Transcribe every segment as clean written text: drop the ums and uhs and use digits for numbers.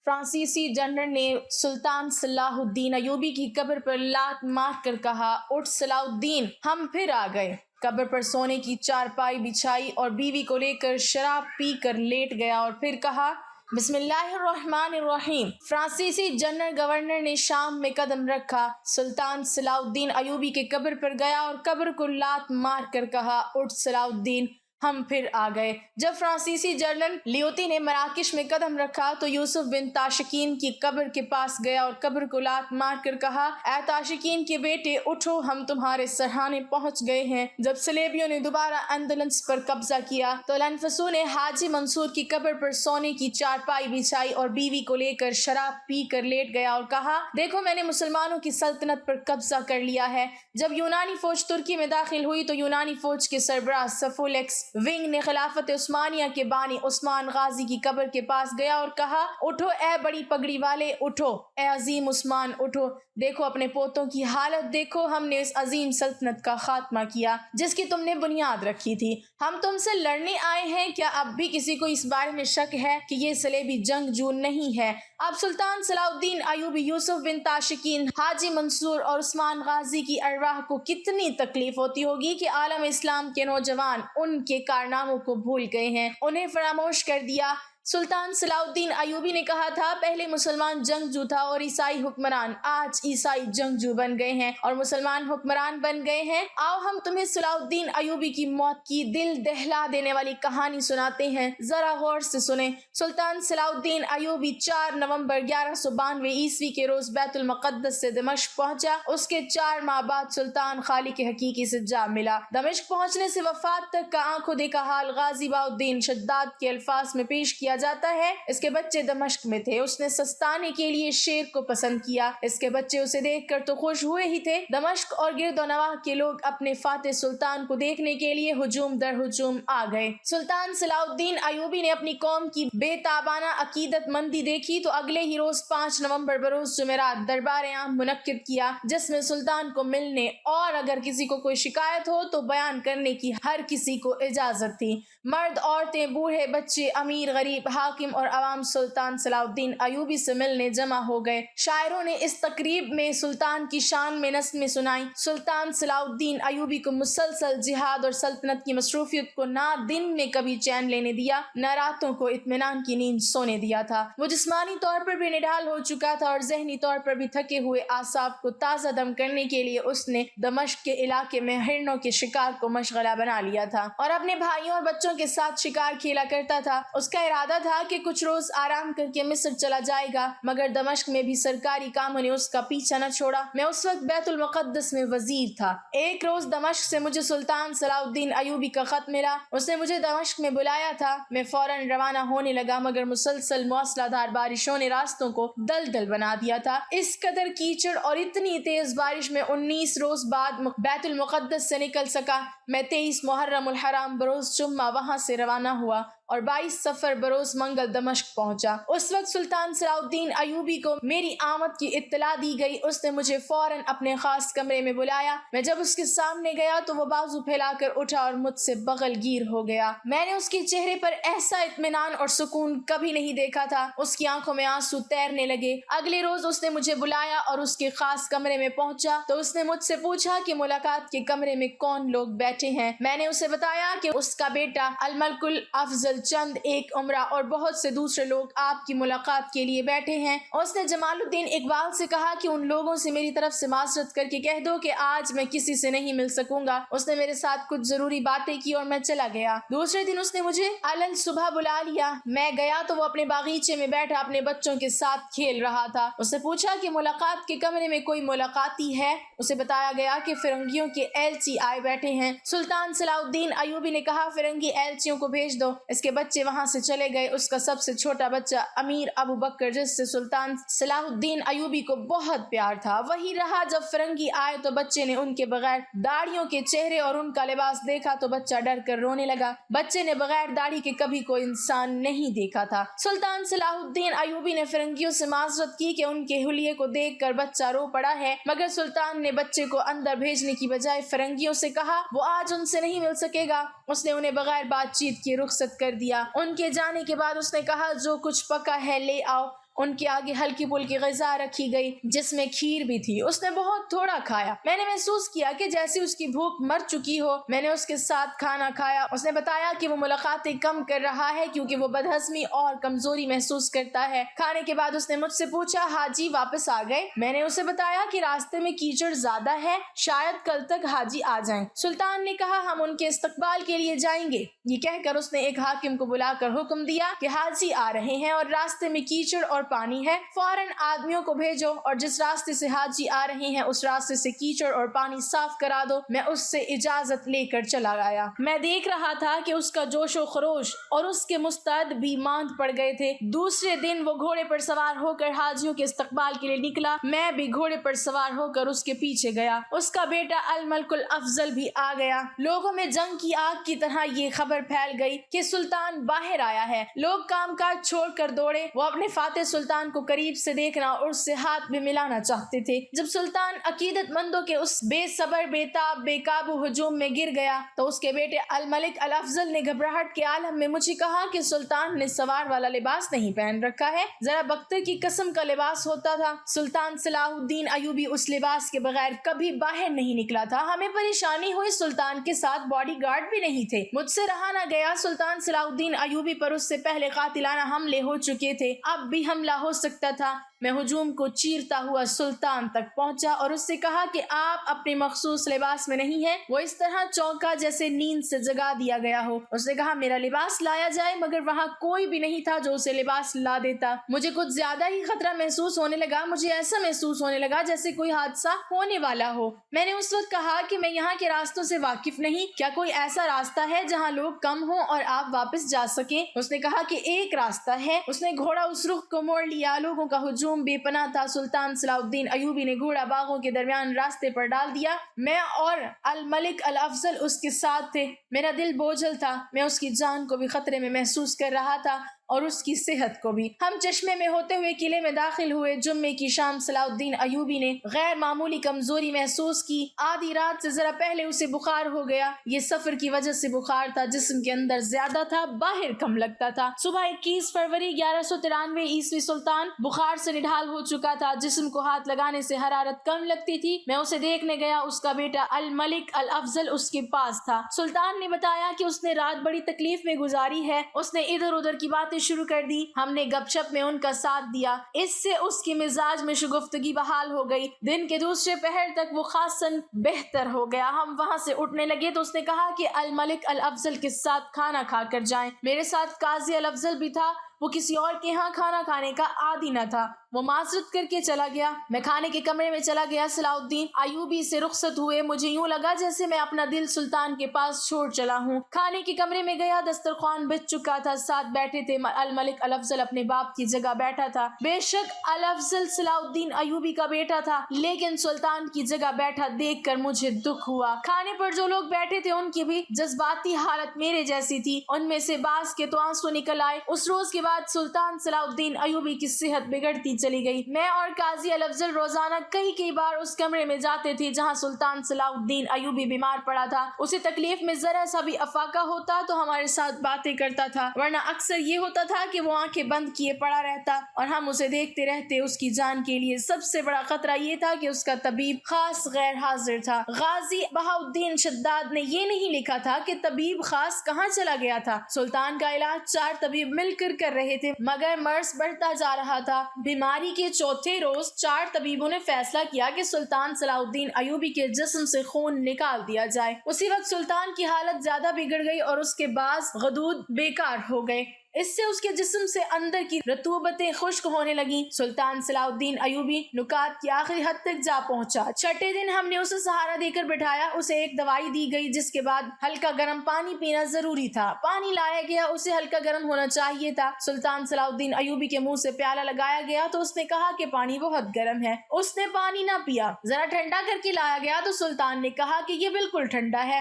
فرانسیسی جنرل نے سلطان صلاح الدین ایوبی کی قبر پر لات مار کر کہا، اٹھ صلاح الدین، ہم پھر آ گئے۔ قبر پر سونے کی چارپائی بچھائی اور بیوی کو لے کر شراب پی کر لیٹ گیا اور پھر کہا، بسم اللہ الرحمن الرحیم۔ فرانسیسی جنرل گورنر نے شام میں قدم رکھا، سلطان صلاح الدین ایوبی کے قبر پر گیا اور قبر کو لات مار کر کہا، اٹھ صلاح الدین، ہم پھر آ گئے۔ جب فرانسیسی جنرل لیوتی نے مراکش میں قدم رکھا تو یوسف بن تاشقین کی قبر کے پاس گیا اور قبر کو لات مار کر کہا، اے تاشقین کے بیٹے، اٹھو، ہم تمہارے سرہانے پہنچ گئے ہیں۔ جب صلیبیوں نے دوبارہ اندلس پر قبضہ کیا تو الانفسو نے حاجی منصور کی قبر پر سونے کی چارپائی بچھائی اور بیوی کو لے کر شراب پی کر لیٹ گیا اور کہا، دیکھو، میں نے مسلمانوں کی سلطنت پر قبضہ کر لیا ہے۔ جب یونانی فوج ترکی میں داخل ہوئی تو یونانی فوج کے سربراہ سفولیکس ونگ نے خلافت عثمانیہ کے بانی عثمان غازی کی قبر کے پاس گیا اور کہا، اٹھو اے بڑی پگڑی والے، اٹھو اے عظیم عثمان، اٹھو، دیکھو اپنے پوتوں کی حالت، دیکھو، ہم نے اس عظیم سلطنت کا خاتمہ کیا جس کی تم نے بنیاد رکھی تھی۔ ہم تم سے لڑنے آئے ہیں، کیا اب بھی کسی کو اس بارے میں شک ہے کہ یہ صلیبی جنگجو نہیں ہے؟ اب سلطان صلاح الدین ایوبی، یوسف بن تاشقین، حاجی منصور اور عثمان غازی کی ارواح کو کتنی تکلیف ہوتی ہوگی کہ عالم اسلام کے نوجوان ان کے کارناموں کو بھول گئے ہیں، انہیں فراموش کر دیا۔ سلطان صلاح الدین ایوبی نے کہا تھا، پہلے مسلمان جنگجو تھا اور عیسائی حکمران، آج عیسائی جنگجو بن گئے ہیں اور مسلمان حکمران بن گئے ہیں۔ آؤ ہم تمہیں صلاح الدین ایوبی کی موت کی دل دہلا دینے والی کہانی سناتے ہیں، ذرا غور سے سنیں۔ سلطان صلاح الدین ایوبی 4 نومبر 1192 عیسوی کے روز بیت المقدس سے دمشق پہنچا۔ اس کے 4 ماہ بعد سلطان خالق حقیقی سے جا ملا۔ دمشق پہنچنے سے وفات تک کا آنکھوں دیکھا حال غازی بہاؤالدین شداد کے الفاظ میں پیش کیا جاتا ہے۔ اس کے بچے دمشق میں تھے، اس نے سستانے کے لیے شیر کو پسند کیا، اس کے بچے اسے دیکھ کر تو خوش ہوئے ہی تھے۔ دمشق اور گرد و نواح کے لوگ اپنے فاتح سلطان کو دیکھنے کے لیے ہجوم در ہجوم آ گئے۔ سلطان صلاح الدین ایوبی نے اپنی قوم کی بے تابانہ عقیدت مندی دیکھی تو اگلے ہی روز 5 نومبر بروز جمعرات دربار عام منعقد کیا، جس میں سلطان کو ملنے اور اگر کسی کو کوئی شکایت ہو تو بیان کرنے کی ہر کسی کو اجازت تھی۔ مرد، عورتیں، بوڑھے، بچے، امیر، غریب، حاکم اور عوام سلطان صلاح الدین ایوبی سے ملنے جمع ہو گئے۔ شاعروں نے اس تقریب میں سلطان کی شان میں نظمیں سنائیں۔ سلطان صلاح الدین ایوبی کو مسلسل جہاد اور سلطنت کی مصروفیت کو نہ دن میں کبھی چین لینے دیا، نہ راتوں کو اطمینان کی نیند سونے دیا تھا۔ وہ جسمانی طور پر بھی نڈھال ہو چکا تھا اور ذہنی طور پر بھی تھکے ہوئے اعصاب کو تازہ دم کرنے کے لیے اس نے دمشق کے علاقے میں ہرنوں کے شکار کو مشغلہ بنا لیا تھا اور اپنے بھائیوں اور بچوں کے ساتھ شکار کھیلا کرتا تھا۔ اس کا ارادہ تھا کہ کچھ روز آرام کر کے مصر چلا جائے گا، مگر دمشق میں بھی سرکاری کاموں نے اس کا پیچھا نہ چھوڑا۔ میں اس وقت بیت المقدس میں وزیر تھا۔ ایک روز دمشق سے مجھے سلطان صلاح الدین ایوبی کا خط ملا، اس نے مجھے دمشق میں بلایا تھا۔ میں فوراً روانہ ہونے لگا، مگر مسلسل موسلا دھار بارشوں نے راستوں کو دلدل بنا دیا تھا۔ اس قدر کیچڑ اور اتنی تیز بارش میں 19 روز بعد بیت المقدس سے نکل سکا۔ میں 23 محرم الحرام بروز جمعہ وہاں سے روانہ ہوا اور 22 صفر بروز منگل دمشق پہنچا۔ اس وقت سلطان صلاح الدین ایوبی کو میری آمد کی اطلاع دی گئی۔ اس نے مجھے فوراً اپنے خاص کمرے میں بلایا۔ میں جب اس کے سامنے گیا تو وہ بازو پھیلا کر اٹھا اور مجھ سے بغل گیر ہو گیا۔ میں نے اس کے چہرے پر ایسا اطمینان اور سکون کبھی نہیں دیکھا تھا۔ اس کی آنکھوں میں آنسو تیرنے لگے۔ اگلے روز اس نے مجھے بلایا اور اس کے خاص کمرے میں پہنچا تو اس نے مجھ سے پوچھا کہ ملاقات کے کمرے میں کون لوگ بیٹھے ہیں۔ میں نے اسے بتایا کہ اس کا بیٹا الملک الافضل چند، ایک عمرہ اور بہت سے دوسرے لوگ آپ کی ملاقات کے لیے بیٹھے ہیں۔ اس نے جمال الدین اقبال سے کہا کہ ان لوگوں سے میری طرف سے معذرت کر کے کہہ دو کہ آج میں کسی سے نہیں مل سکوں گا۔ اس نے میرے ساتھ کچھ ضروری باتیں کی اور میں چلا گیا۔ دوسرے دن اس نے مجھے علل صبح بلا لیا۔ میں گیا تو وہ اپنے باغیچے میں بیٹھا اپنے بچوں کے ساتھ کھیل رہا تھا۔ اس سے پوچھا کہ ملاقات کے کمرے میں کوئی ملاقاتی ہے؟ اسے بتایا گیا کہ فرنگیوں کے ایلچی آئے بیٹھے ہیں۔ سلطان صلاح الدین ایوبی نے کہا، فرنگی ایلچیوں کو بھیج دو۔ اس کے بچے وہاں سے چلے گئے۔ اس کا سب سے چھوٹا بچہ امیر ابو بکر، جس سے سلطان صلاح الدین ایوبی کو بہت پیار تھا، وہی رہا۔ جب فرنگی آئے تو بچے نے ان کے بغیر داڑھیوں کے چہرے اور ان کا لباس دیکھا تو بچہ ڈر کر رونے لگا۔ بچے نے بغیر داڑھی کے کبھی کوئی انسان نہیں دیکھا تھا۔ سلطان صلاح الدین ایوبی نے فرنگیوں سے معذرت کی کہ ان کے حلیے کو دیکھ کر بچہ رو پڑا ہے، مگر سلطان نے بچے کو اندر بھیجنے کی بجائے فرنگیوں سے کہا وہ آج ان سے نہیں مل سکے گا۔ اس نے انہیں بغیر بات چیت کی رخصت کر دیا۔ ان کے جانے کے بعد اس نے کہا، جو کچھ پکا ہے لے آؤ۔ ان کے آگے ہلکی پھلکی غذا رکھی گئی جس میں کھیر بھی تھی۔ اس نے بہت تھوڑا کھایا۔ میں نے محسوس کیا کہ جیسے اس کی بھوک مر چکی ہو۔ میں نے اس کے ساتھ کھانا کھایا۔ اس نے بتایا کہ وہ ملاقاتیں کم کر رہا ہے کیونکہ وہ بدہضمی اور کمزوری محسوس کرتا ہے۔ کھانے کے بعد اس نے مجھ سے پوچھا حاجی واپس آ گئے؟ میں نے اسے بتایا کہ راستے میں کیچڑ زیادہ ہے، شاید کل تک حاجی آ جائیں۔ سلطان نے کہا ہم ان کے استقبال کے لیے جائیں گے۔ یہ کہہ کر اس نے ایک حاکم کو بلا کر حکم دیا کہ حاجی آ رہے ہیں اور راستے میں کیچڑ اور پانی ہے، فوراً آدمیوں کو بھیجو اور جس راستے سے حاجی آ رہے ہیں اس راستے سے کیچڑ اور پانی صاف کرا دو۔ میں اس سے اجازت لے کر چلا گیا۔ میں دیکھ رہا تھا کہ اس کا جوش و خروش اور اس کے مستعد بھی ماند پڑ گئے تھے۔ دوسرے دن وہ گھوڑے پر سوار ہو کر حاجیوں کے استقبال کے لیے نکلا۔ میں بھی گھوڑے پر سوار ہو کر اس کے پیچھے گیا۔ اس کا بیٹا الملک الافضل بھی آ گیا۔ لوگوں میں جنگ کی آگ کی طرح یہ خبر پھیل گئی کہ سلطان باہر آیا ہے۔ لوگ کام کاج چھوڑ کر دوڑے۔ وہ اپنے فاتح سلطان کو قریب سے دیکھنا اور اس سے ہاتھ بھی ملانا چاہتے تھے۔ جب سلطان عقیدت مندوں کے اس بے صبر بے تاب بے قابو ہجوم میں گر گیا تو اس کے بیٹے الملک الافضل نے گھبراہٹ کے عالم میں مجھے کہا کہ سلطان نے سوار والا لباس نہیں پہن رکھا ہے، ذرا بختر کی قسم کا لباس ہوتا تھا۔ سلطان صلاح الدین ایوبی اس لباس کے بغیر کبھی باہر نہیں نکلا تھا۔ ہمیں پریشانی ہوئی، سلطان کے ساتھ باڈی گارڈ بھی نہیں تھے۔ مجھ سے رہا نہ گیا۔ سلطان صلاح الدین ایوبی پر اس سے پہلے قاتلانہ حملے ہو چکے تھے، اب بھی حملہ ہو سکتا تھا۔ میں ہجوم کو چیرتا ہوا سلطان تک پہنچا اور اس سے کہا کہ آپ اپنے مخصوص لباس میں نہیں ہیں۔ وہ اس طرح چونکا جیسے نیند سے جگا دیا گیا ہو۔ اس نے کہا میرا لباس لایا جائے، مگر وہاں کوئی بھی نہیں تھا جو اسے لباس لا دیتا۔ مجھے کچھ زیادہ ہی خطرہ محسوس ہونے لگا۔ مجھے ایسا محسوس ہونے لگا جیسے کوئی حادثہ ہونے والا ہو۔ میں نے اس وقت کہا کہ میں یہاں کے راستوں سے واقف نہیں، کیا کوئی ایسا راستہ ہے جہاں لوگ کم ہوں اور آپ واپس جا سکیں؟ اس نے کہا کہ ایک راستہ ہے۔ اس نے گھوڑا اس رخ کو موڑ لیا۔ لوگوں کا ہجوم بے پناہ تھا۔ سلطان صلاح الدین ایوبی نے گھوڑا باغوں کے درمیان راستے پر ڈال دیا۔ میں اور الملک الافضل اس کے ساتھ تھے۔ میرا دل بوجھل تھا۔ میں اس کی جان کو بھی خطرے میں محسوس کر رہا تھا اور اس کی صحت کو بھی۔ ہم چشمے میں ہوتے ہوئے قلعے میں داخل ہوئے۔ جمعے کی شام صلاح الدین ایوبی نے غیر معمولی کمزوری محسوس کی۔ آدھی رات سے ذرا پہلے اسے بخار ہو گیا۔ یہ سفر کی وجہ سے بخار تھا، جسم کے اندر زیادہ تھا، باہر کم لگتا تھا۔ صبح 21 فروری 1193 عیسوی سلطان بخار سے نڈھال ہو چکا تھا۔ جسم کو ہاتھ لگانے سے حرارت کم لگتی تھی۔ میں اسے دیکھنے گیا۔ اس کا بیٹا الملک الافضل اس کے پاس تھا۔ سلطان نے بتایا کہ اس نے رات بڑی تکلیف میں گزاری ہے۔ اس نے ادھر ادھر کی باتیں شروع کر دی۔ ہم نے گپ شپ میں ان کا ساتھ دیا۔ اس سے اس کی مزاج میں شگفتگی بحال ہو گئی۔ دن کے دوسرے پہر تک وہ خاصاً بہتر ہو گیا۔ ہم وہاں سے اٹھنے لگے تو اس نے کہا کہ الملک الافضل کے ساتھ کھانا کھا کر جائیں۔ میرے ساتھ قاضی الافضل بھی تھا۔ وہ کسی اور کے ہاں کھانا کھانے کا عادی نہ تھا۔ وہ معذرت کر کے چلا گیا۔ میں کھانے کے کمرے میں چلا گیا۔ صلاح الدین ایوبی سے رخصت ہوئے۔ مجھے یوں لگا جیسے میں اپنا دل سلطان کے پاس چھوڑ چلا ہوں۔ کھانے کے کمرے میں گیا۔ دسترخوان بچ چکا تھا۔ ساتھ بیٹھے تھے۔ الملک الافضل اپنے باپ کی جگہ بیٹھا تھا۔ بے شک الافضل صلاح الدین ایوبی کا بیٹا تھا، لیکن سلطان کی جگہ بیٹھا دیکھ کر مجھے دکھ ہوا۔ کھانے پر جو لوگ بیٹھے تھے ان کی بھی جذباتی حالت میرے جیسی تھی۔ ان میں سے بعض کے تو آنسو نکل آئے۔ اس روز کے بعد سلطان صلاح الدین ایوبی کی صحت بگڑتی چلی گئی۔ میں اور قاضی الافضل روزانہ کئی بار اس کمرے میں جاتے تھے جہاں سلطان صلاح الدین ایوبی بیمار پڑا تھا۔ اسے تکلیف میں ذرا سا بھی افاقہ ہوتا تو ہمارے ساتھ باتیں کرتا تھا، ورنہ اکثر یہ ہوتا تھا کہ وہ آنکھیں بند کیے پڑا رہتا اور ہم اسے دیکھتے رہتے۔ اس کی جان کے لیے سب سے بڑا خطرہ یہ تھا کہ اس کا طبیب خاص غیر حاضر تھا۔ غازی بہاؤالدین شداد نے یہ نہیں لکھا تھا کہ طبیب خاص کہاں چلا گیا تھا۔ سلطان کا علاج 4 طبیب مل کر رہے تھے، مگر مرض بڑھتا جا رہا تھا۔ بیماری کے چوتھے روز 4 طبیبوں نے فیصلہ کیا کہ سلطان صلاح الدین ایوبی کے جسم سے خون نکال دیا جائے۔ اسی وقت سلطان کی حالت زیادہ بگڑ گئی اور اس کے بعض غدود بیکار ہو گئے۔ اس سے اس کے جسم سے اندر کی رطوبتیں خشک ہونے لگیں۔ سلطان صلاح الدین ایوبی نکات کی آخری حد تک جا پہنچا۔ چھٹے دن ہم نے اسے سہارا دے کر بٹھایا۔ اسے ایک دوائی دی گئی جس کے بعد ہلکا گرم پانی پینا ضروری تھا۔ پانی لایا گیا، اسے ہلکا گرم ہونا چاہیے تھا۔ سلطان صلاح الدین ایوبی کے منہ سے پیالہ لگایا گیا تو اس نے کہا کہ پانی بہت گرم ہے۔ اس نے پانی نہ پیا۔ ذرا ٹھنڈا کر کے لایا گیا تو سلطان نے کہا کہ یہ بالکل ٹھنڈا ہے۔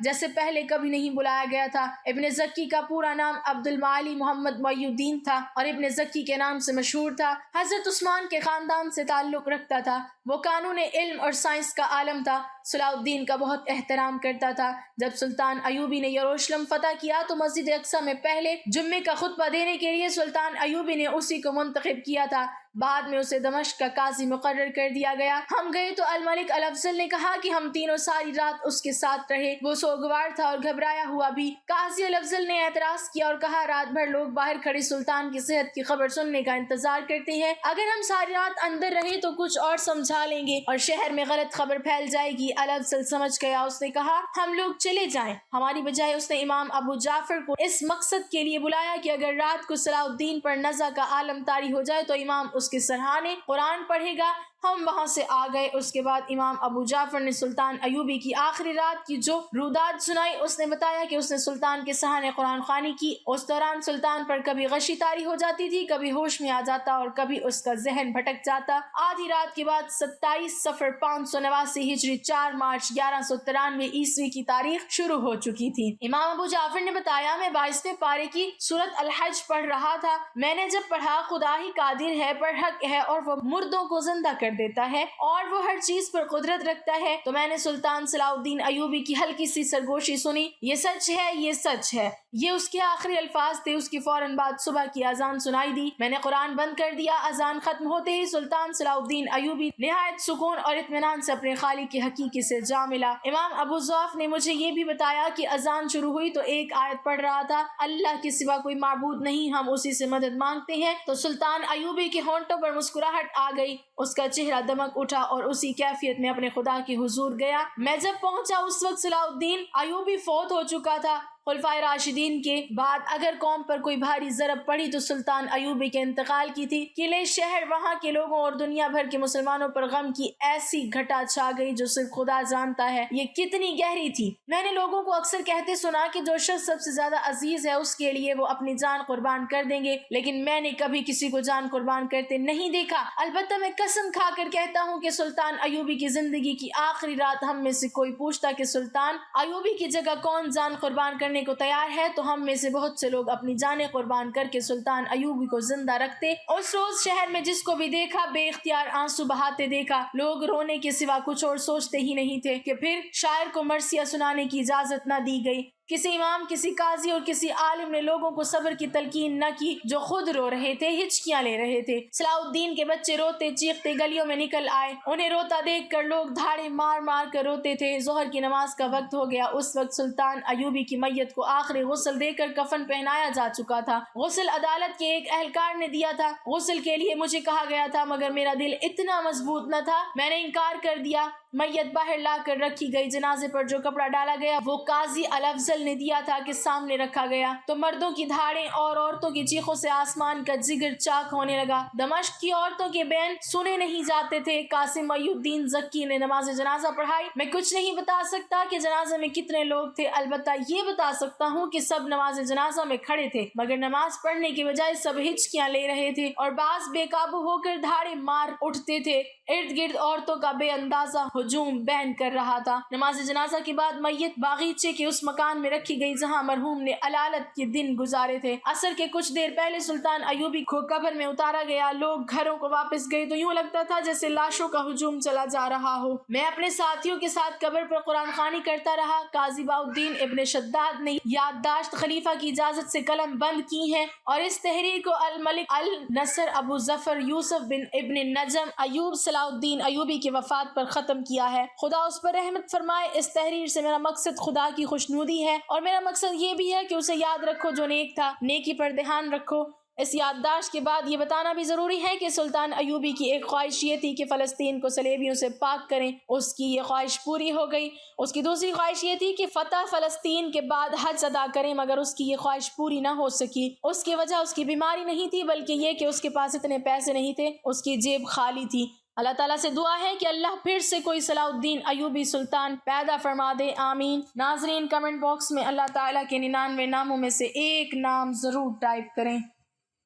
جیسے پہلے کبھی نہیں بلایا گیا تھا۔ ابن زکی کا پورا نام عبد المعالی محمد محی الدین تھا اور ابن زکی کے نام سے مشہور تھا۔ حضرت عثمان کے خاندان سے تعلق رکھتا تھا۔ وہ قانون علم اور سائنس کا عالم تھا۔ صلاح الدین کا بہت احترام کرتا تھا۔ جب سلطان ایوبی نے یروشلم فتح کیا تو مسجد اقصی میں پہلے جمعے کا خطبہ دینے کے لیے سلطان ایوبی نے اسی کو منتخب کیا تھا۔ بعد میں اسے دمشق کا قاضی مقرر کر دیا گیا۔ ہم گئے تو الملک الافضل نے کہا کہ ہم تینوں ساری رات اس کے ساتھ رہے۔ وہ سوگوار تھا اور گھبرایا ہوا بھی۔ قاضی الافضل نے اعتراض کیا اور کہا رات بھر لوگ باہر کھڑے سلطان کی صحت کی خبر سننے کا انتظار کرتے ہیں۔ اگر ہم ساری رات اندر رہے تو کچھ اور سمجھا لیں گے اور شہر میں غلط خبر پھیل جائے گی۔ الافضل سمجھ گیا۔ اس نے کہا ہم لوگ چلے جائیں۔ ہماری بجائے اس نے امام ابو جعفر کو اس مقصد کے لیے بلایا کہ اگر رات کو صلاح الدین پر نزع کا عالم طاری ہو جائے تو امام اس کے سرہانے قرآن پڑھے گا۔ ہم وہاں سے آ گئے۔ اس کے بعد امام ابو جعفر نے سلطان ایوبی کی آخری رات کی جو روداد سنائی۔ اس نے بتایا کہ اس نے سلطان کے سہانے قرآن خوانی کی۔ اس دوران سلطان پر کبھی غشی طاری ہو جاتی تھی، کبھی ہوش میں آ جاتا اور کبھی اس کا ذہن بھٹک جاتا۔ آدھی رات کے بعد 27 صفر 589 ہجری 4 مارچ 1193 عیسوی کی تاریخ شروع ہو چکی تھی۔ امام ابو جعفر نے بتایا میں 22ویں پارے کی سورۃ الحج پڑھ رہا تھا۔ میں نے جب پڑھا خدا ہی قادر ہے، برحق ہے اور وہ مردوں کو زندہ کر دیتا ہے اور وہ ہر چیز پر قدرت رکھتا ہے، تو میں نے سلطان صلاح الدین ایوبی کی ہلکی سی سرگوشی سنی، یہ سچ ہے، یہ سچ ہے۔ یہ اس کے آخری الفاظ تھے۔ اس کی فوراً بعد صبح کی اذان سنائی دی۔ میں نے قرآن بند کر دیا۔ اذان ختم ہوتے ہی سلطان صلاح الدین ایوبی نہایت سکون اور اطمینان سے اپنے خالق کے حقیقی سے جا ملا۔ امام ابو ضعف نے مجھے یہ بھی بتایا کہ اذان شروع ہوئی تو ایک آیت پڑھ رہا تھا، اللہ کے سوا کوئی معبود نہیں، ہم اسی سے مدد مانگتے ہیں۔ تو سلطان ایوبی کے ہونٹوں پر مسکراہٹ آ گئی، اس کا چہرہ دمک اٹھا اور اسی کیفیت میں اپنے خدا کے حضور گیا۔ میں جب پہنچا اس وقت صلاح الدین ایوبی فوت ہو چکا تھا۔ خلفائے راشدین کے بعد اگر قوم پر کوئی بھاری ضرب پڑی تو سلطان ایوبی کے انتقال کی تھی۔ قلعے شہر وہاں کے لوگوں اور دنیا بھر کے مسلمانوں پر غم کی ایسی گھٹا چھا گئی جو صرف خدا جانتا ہے یہ کتنی گہری تھی۔ میں نے لوگوں کو اکثر کہتے سنا کہ جو شخص سب سے زیادہ عزیز ہے اس کے لیے وہ اپنی جان قربان کر دیں گے، لیکن میں نے کبھی کسی کو جان قربان کرتے نہیں دیکھا۔ البتہ میں قسم کھا کر کہتا ہوں کہ سلطان ایوبی کی زندگی کی آخری رات ہم میں سے کوئی پوچھتا کہ سلطان ایوبی کی جگہ کون جان قربان کرنے کو تیار ہے تو ہم میں سے بہت سے لوگ اپنی جانیں قربان کر کے سلطان ایوبی کو زندہ رکھتے۔ اس روز شہر میں جس کو بھی دیکھا بے اختیار آنسو بہاتے دیکھا۔ لوگ رونے کے سوا کچھ اور سوچتے ہی نہیں تھے کہ پھر شاعر کو مرثیہ سنانے کی اجازت نہ دی گئی۔ کسی امام، کسی قاضی اور کسی عالم نے لوگوں کو صبر کی تلقین نہ کی جو خود رو رہے تھے، ہچکیاں لے رہے تھے۔ صلاح الدین کے بچے روتے چیختے گلیوں میں نکل آئے۔ انہیں روتا دیکھ کر لوگ دھاڑے مار مار کر روتے تھے۔ ظہر کی نماز کا وقت ہو گیا۔ اس وقت سلطان ایوبی کی میت کو آخری غسل دے کر کفن پہنایا جا چکا تھا۔ غسل عدالت کے ایک اہلکار نے دیا تھا۔ غسل کے لیے مجھے کہا گیا تھا مگر میرا دل اتنا مضبوط نہ تھا، میں نے انکار کر دیا۔ میت باہر لا کر رکھی گئی۔ جنازے پر جو کپڑا ڈالا گیا وہ قاضی الافضل نے دیا تھا کہ سامنے رکھا گیا تو مردوں کی دھاڑیں اور عورتوں کی چیخوں سے آسمان کا جگر چاک ہونے لگا۔ دمشق کی عورتوں کے بین سنے نہیں جاتے تھے۔ قاسم محی الدین زکی نے نماز جنازہ پڑھائی۔ میں کچھ نہیں بتا سکتا کہ جنازے میں کتنے لوگ تھے، البتہ یہ بتا سکتا ہوں کہ سب نماز جنازہ میں کھڑے تھے مگر نماز پڑھنے کے بجائے سب ہچکیاں لے رہے تھے اور بعض بے قابو ہو کر دھاڑے مار اٹھتے تھے۔ ارد گرد عورتوں کا بے اندازہ ہجوم بہن کر رہا تھا۔ نماز جنازہ کے بعد میت باغیچے کے اس مکان میں رکھی گئی جہاں مرحوم نے علالت کے دن گزارے تھے۔ عصر کے کچھ دیر پہلے سلطان ایوبی کو قبر میں اتارا گیا۔ لوگ گھروں کو واپس گئے تو یوں لگتا تھا جیسے لاشوں کا ہجوم چلا جا رہا ہو۔ میں اپنے ساتھیوں کے ساتھ قبر پر قرآن خوانی کرتا رہا۔ قاضی باؤالدین ابن شداد نے یادداشت خلیفہ کی اجازت سے قلم بند کی ہیں اور اس تحریر کو الملک النصر ابو ظفر یوسف بن ابن نجم ایوب صلاح الدین ایوبی کی وفات پر ختم کیا ہے۔ خدا اس پر رحمت فرمائے۔ اس تحریر سے میرا مقصد خدا کی خوشنودی ہے اور میرا مقصد یہ بھی ہے کہ اسے یاد رکھو جو نیک تھا، نیکی پر دھیان رکھو۔ اس یادداشت کے بعد یہ بتانا بھی ضروری ہے کہ سلطان ایوبی کی ایک خواہش یہ تھی کہ فلسطین کو صلیبیوں سے پاک کریں۔ اس کی یہ خواہش پوری ہو گئی۔ اس کی دوسری خواہش یہ تھی کہ فتح فلسطین کے بعد حج ادا کریں مگر اس کی یہ خواہش پوری نہ ہو سکی۔ اس کی وجہ اس کی بیماری نہیں تھی بلکہ یہ کہ اس کے پاس اتنے پیسے نہیں تھے، اس کی جیب خالی تھی۔ اللہ تعالیٰ سے دعا ہے کہ اللہ پھر سے کوئی صلاح الدین ایوبی سلطان پیدا فرما دے، آمین۔ ناظرین کمنٹ باکس میں اللہ تعالیٰ کے 99 ناموں میں سے ایک نام ضرور ٹائپ کریں۔